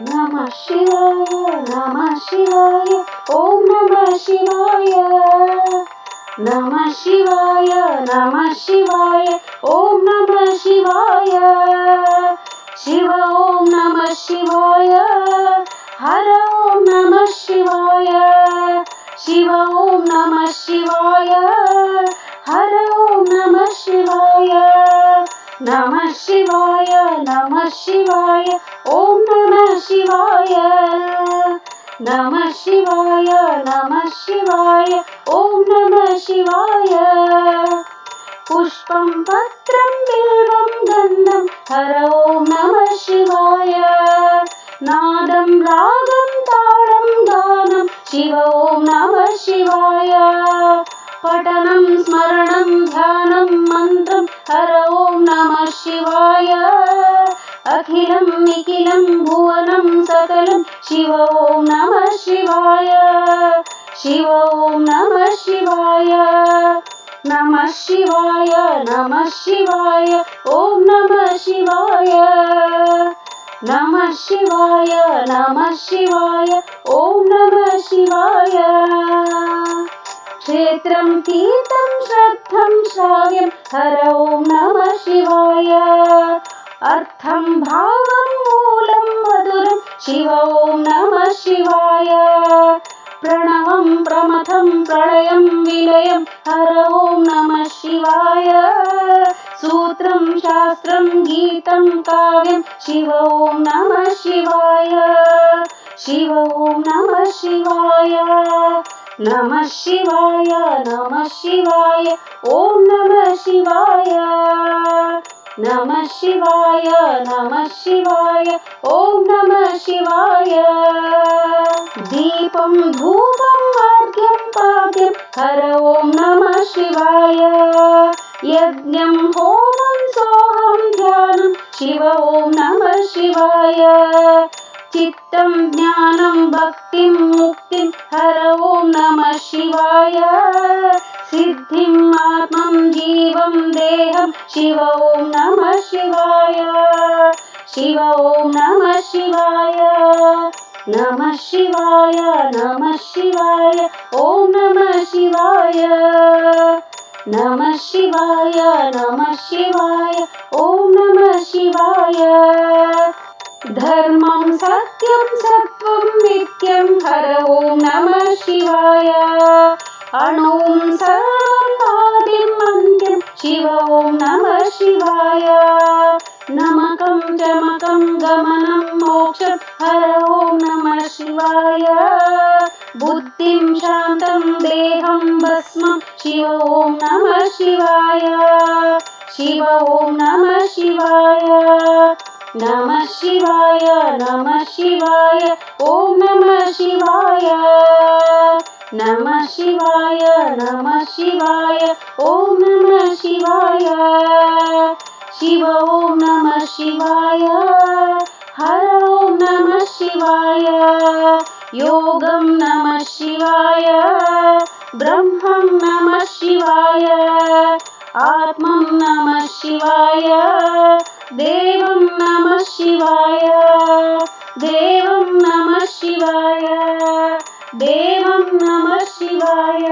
नमः शिवाय नमः शिवाय ॐ नमः शिवाय नमः शिवाय नमः शिवाय ॐ नमः शिवाय शिव ॐ नमः शिवाय हर ॐ नमः शिवाय शिव ॐ नमः शिवाय हर ॐ नमः शिवाय नमः शिवाय नमः शिवाय ॐ नमः शिवाय नमः शिवाय नमः शिवाय ॐ नमः शिवाय पुष्पं पत्रं बिल्वं गन्धं हर ॐ नमः शिवाय नादं रागं ताळं गानं शिव ॐ नमः शिवाय पठनं स्मरणं ध्यानं मन्त्रं हर ॐ नमः शिवाय अखिलं निखिलं भुवनं सकलं शिव ॐ नमः शिवाय शिव ॐ नमः शिवाय नमः शिवाय नमः शिवाय ॐ नमः शिवाय नमः शिवाय नमः शिवाय ॐ नमः शिवाय क्षेत्रं तीर्थं श्रद्धं श्राव्यं हर ॐ नमः शिवाय अर्थं भावं मूलं मधुरं शिव ॐ नमः शिवाय प्रणवं प्रमथं प्रलयं विलयं हर ॐ नमः शिवाय सूत्रं शास्त्रं गीतं काव्यं शिव ॐ नमः शिवाय शिव ॐ नमः शिवाय नमः शिवाय नमः शिवाय ॐ नमः शिवाय नमः शिवाय नमः शिवाय ॐ नमः शिवाय दीपं धूपं अर्घ्यं पाद्यं हर ॐ नमः शिवाय यज्ञं होमं सोहं ध्यानं शिव ॐ नमः शिवाय चित्तं ज्ञानं भक्तिं मुक्तिं हर ॐ नमः शिवाय सिद्धिं आत्मं जीवं देहं शिव ॐ नमः शिवाय शिव ॐ नमः शिवाय नमः शिवाय नमः शिवाय ॐ नमः शिवाय नमः शिवाय नमः शिवाय ॐ नमः शिवाय धर्मं सत्यं सत्त्वं नित्यं हर ॐ नमः शिवाय अणुं सर्वं आदिं अन्त्यं शिव ॐ नमः शिवाय नमकं चमकं गमनं मोक्षं हर ॐ नमः शिवाय बुद्धिं शान्तं देहं भस्मं शिव ॐ नमः शिवाय शिव ॐ नमः शिवाय नमः शिवाय नमः शिवाय ॐ नमः शिवाय नमः शिवाय नमः शिवाय ॐ नमः शिवाय शिव ॐ नमः शिवाय हर ॐ नमः शिवाय योगं नमः शिवाय ब्रह्मं नमः शिवाय आत्मं नमः शिवाय देवं नमः शिवाय देवं नमः शिवाय देवं नमः शिवाय।